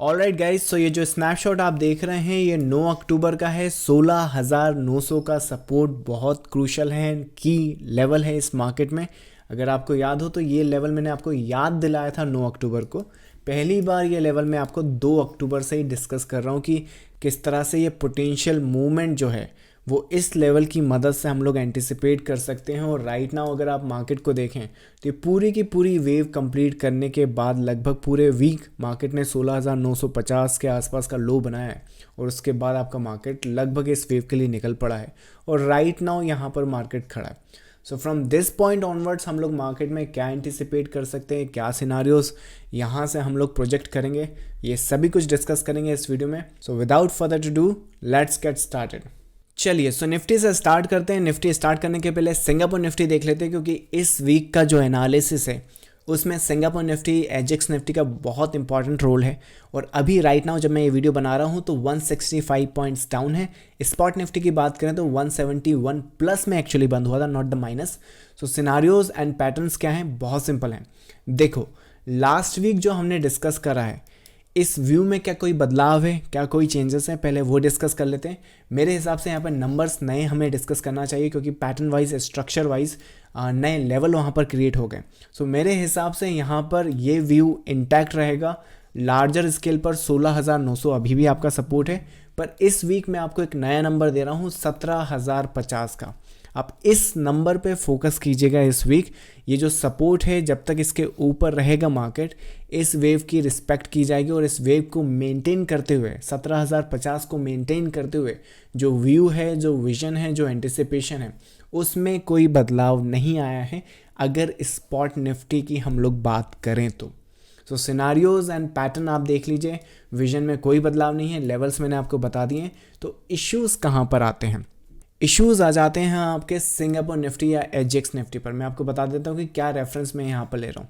Alright guys, सो ये जो snapshot आप देख रहे हैं ये 9 अक्टूबर का है। 16,900 का सपोर्ट बहुत क्रूशल है, की लेवल है इस मार्केट में। अगर आपको याद हो तो ये लेवल मैंने आपको याद दिलाया था 9 अक्टूबर को। पहली बार ये लेवल मैं आपको 2 अक्टूबर से ही डिस्कस कर रहा हूँ कि किस तरह से ये पोटेंशियल मूवमेंट जो है वो इस लेवल की मदद से हम लोग एंटिसिपेट कर सकते हैं। और राइट नाउ अगर आप मार्केट को देखें तो ये पूरी की पूरी वेव कंप्लीट करने के बाद लगभग पूरे वीक मार्केट ने 16,950 के आसपास का लो बनाया है और उसके बाद आपका मार्केट लगभग इस वेव के लिए निकल पड़ा है और राइट नाउ यहाँ पर मार्केट खड़ा है। So from this point onwards हम लोग मार्केट में क्या एंटिसिपेट कर सकते हैं, क्या सिनारियोज यहाँ से हम लोग प्रोजेक्ट करेंगे, ये सभी कुछ डिस्कस करेंगे इस वीडियो में। So without further to do let's get started. चलिए सो निफ्टी से स्टार्ट करते हैं। निफ्टी स्टार्ट करने के पहले सिंगापुर निफ्टी देख लेते हैं क्योंकि इस वीक का जो एनालिसिस है उसमें सिंगापुर निफ्टी एजेक्स निफ्टी का बहुत इंपॉर्टेंट रोल है। और अभी राइट नाउ जब मैं ये वीडियो बना रहा हूँ तो 165 पॉइंट्स डाउन है। स्पॉट निफ्टी की बात करें तो 171 प्लस में एक्चुअली बंद हुआ था, not the minus. So scenarios and patterns क्या हैं, बहुत सिंपल हैं। देखो लास्ट वीक जो हमने डिस्कस करा है इस व्यू में क्या कोई बदलाव है, क्या कोई चेंजेस हैं, पहले वो डिस्कस कर लेते हैं। मेरे हिसाब से यहाँ पर नंबर्स नए हमें डिस्कस करना चाहिए क्योंकि पैटर्न वाइज स्ट्रक्चर वाइज नए लेवल वहाँ पर क्रिएट हो गए। सो मेरे हिसाब से यहाँ पर ये व्यू इंटैक्ट रहेगा। लार्जर स्केल पर 16,900 अभी भी आपका सपोर्ट है, पर इस वीक मैं आपको एक नया नंबर दे रहा हूँ 17,050 का। आप इस नंबर पे फोकस कीजिएगा इस वीक। ये जो सपोर्ट है जब तक इसके ऊपर रहेगा मार्केट, इस वेव की रिस्पेक्ट की जाएगी और इस वेव को मेंटेन करते हुए 17,050 को मेंटेन करते हुए जो व्यू है, जो विजन है, जो एंटिसिपेशन है उसमें कोई बदलाव नहीं आया है अगर स्पॉट निफ्टी की हम लोग बात करें तो। सो सिनारियोज एंड पैटर्न आप देख लीजिए, विजन में कोई बदलाव नहीं है, लेवल्स मैंने आपको बता दिए। तो इश्यूज़ कहाँ पर आते हैं? इश्यूज़ आ जाते हैं आपके सिंगापुर निफ्टी या एजेक्स निफ्टी पर। मैं आपको बता देता हूँ कि क्या रेफरेंस मैं यहाँ पर ले रहा हूँ।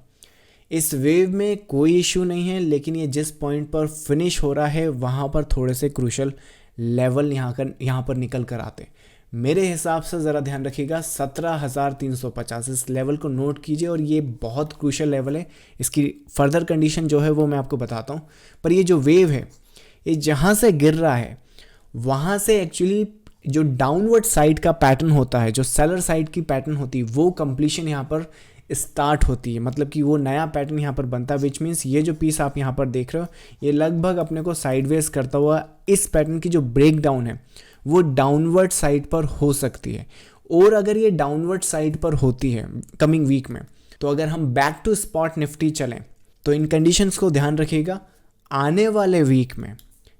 इस वेव में कोई इशू नहीं है, लेकिन ये जिस पॉइंट पर फिनिश हो रहा है वहाँ पर थोड़े से क्रूशल लेवल यहाँ पर निकल कर आते हैं। मेरे हिसाब से ज़रा ध्यान रखिएगा 17,350 इस लेवल को नोट कीजिए और ये बहुत क्रूशल लेवल है। इसकी फर्दर कंडीशन जो है वो मैं आपको बताता हूँ। पर ये जो वेव है ये जहाँ से गिर रहा है वहाँ से एक्चुअली जो डाउनवर्ड साइड का पैटर्न होता है, जो सेलर साइड की पैटर्न होती है, वो कंप्लीशन यहाँ पर स्टार्ट होती है। मतलब कि वो नया पैटर्न यहाँ पर बनता है, विच मीन्स ये जो पीस आप यहाँ पर देख रहे हो ये लगभग अपने को साइडवेज करता हुआ इस पैटर्न की जो ब्रेक डाउन है वो डाउनवर्ड साइड पर हो सकती है। और अगर ये डाउनवर्ड साइड पर होती है कमिंग वीक में, तो अगर हम बैक टू स्पॉट निफ्टी चलें तो इन कंडीशंस को ध्यान रखिएगा। आने वाले वीक में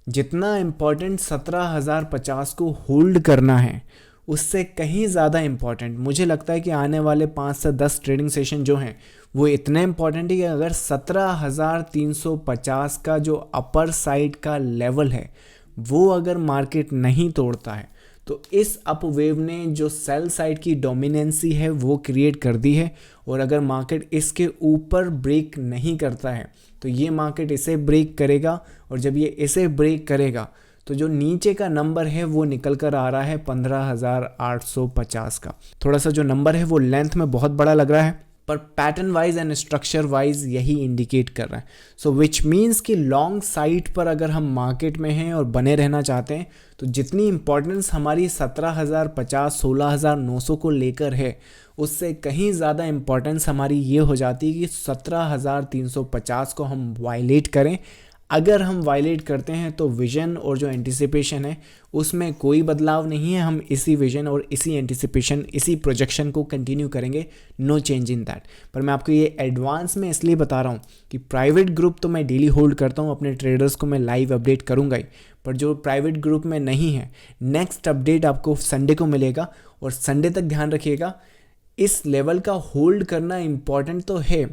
जितना इम्पॉर्टेंट 17,050 को होल्ड करना है उससे कहीं ज़्यादा इम्पॉर्टेंट मुझे लगता है कि आने वाले 5 से 10 ट्रेडिंग सेशन जो हैं वो इतने इम्पॉर्टेंट है कि अगर 17,350 का जो अपर साइड का लेवल है वो अगर मार्केट नहीं तोड़ता है तो इस अप वेव ने जो सेल साइड की डोमिनेंसी है वो क्रिएट कर दी है। और अगर मार्केट इसके ऊपर ब्रेक नहीं करता है तो ये मार्केट इसे ब्रेक करेगा और जब ये इसे ब्रेक करेगा तो जो नीचे का नंबर है वो निकल कर आ रहा है 15,850 का। थोड़ा सा जो नंबर है वो लेंथ में बहुत बड़ा लग रहा है पर pattern wise and structure wise यही इंडिकेट कर रहा है। सो विच मीन्स कि लॉन्ग साइड पर अगर हम मार्केट में हैं और बने रहना चाहते हैं तो जितनी इंपॉर्टेंस हमारी 17,050 16,900 को लेकर है उससे कहीं ज़्यादा इंपॉर्टेंस हमारी ये हो जाती है कि 17,350 को हम वायलेट करें। अगर हम वायलेट करते हैं तो विजन और जो एंटिसिपेशन है उसमें कोई बदलाव नहीं है। हम इसी विजन और इसी एंटिसिपेशन, इसी प्रोजेक्शन को कंटिन्यू करेंगे, नो चेंज इन दैट। पर मैं आपको ये एडवांस में इसलिए बता रहा हूँ कि प्राइवेट ग्रुप तो मैं डेली होल्ड करता हूँ, अपने ट्रेडर्स को मैं लाइव अपडेट करूँगा ही, पर जो प्राइवेट ग्रुप में नहीं है नेक्स्ट अपडेट आपको संडे को मिलेगा। और संडे तक ध्यान रखिएगा, इस लेवल का होल्ड करना इम्पॉर्टेंट तो है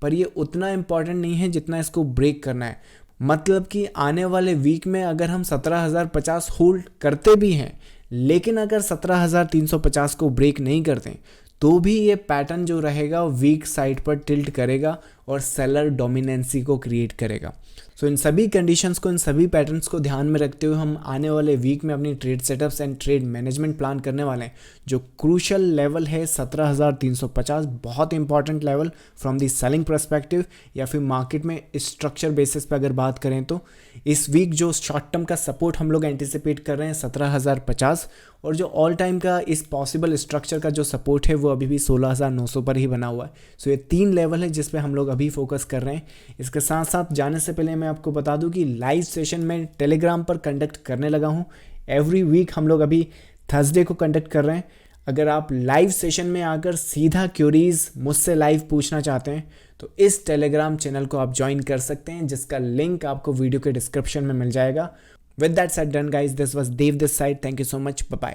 पर ये उतना इम्पॉर्टेंट नहीं है जितना इसको ब्रेक करना है। मतलब कि आने वाले वीक में अगर हम 17,050 होल्ड करते भी हैं लेकिन अगर 17,350 को ब्रेक नहीं करते तो भी ये पैटर्न जो रहेगा वीक साइड पर टिल्ट करेगा और सेलर डोमिनेंसी को क्रिएट करेगा। सो इन सभी कंडीशंस को, इन सभी पैटर्न्स को ध्यान में रखते हुए हम आने वाले वीक में अपनी trade setups and trade management plan करने वाले हैं। जो क्रूशल लेवल है 17,350, बहुत important level from the selling perspective या फिर मार्केट में स्ट्रक्चर बेसिस पे अगर बात करें तो इस वीक जो शॉर्ट टर्म का सपोर्ट हम लोग एंटिसिपेट कर रहे हैं 17,050, और जो ऑल टाइम का इस पॉसिबल स्ट्रक्चर का जो सपोर्ट है वो अभी भी 16,900 पर ही बना हुआ है। सो ये 3 लेवल है जिस पे हम लोग अभी फोकस कर रहे हैं। इसके साथ साथ जाने से पहले मैं आपको बता दूं कि लाइव सेशन मैं टेलीग्राम पर कंडक्ट करने लगा हूं। एवरी वीक हम लोग अभी थर्सडे को कंडक्ट कर रहे हैं। अगर आप लाइव सेशन में आकर सीधा क्यूरीज मुझसे लाइव पूछना चाहते हैं तो इस टेलीग्राम चैनल को आप ज्वाइन कर सकते हैं, जिसका लिंक आपको वीडियो के डिस्क्रिप्शन में मिल जाएगा। With that said done guys, this was Dev this side. Thank you so much, bye bye.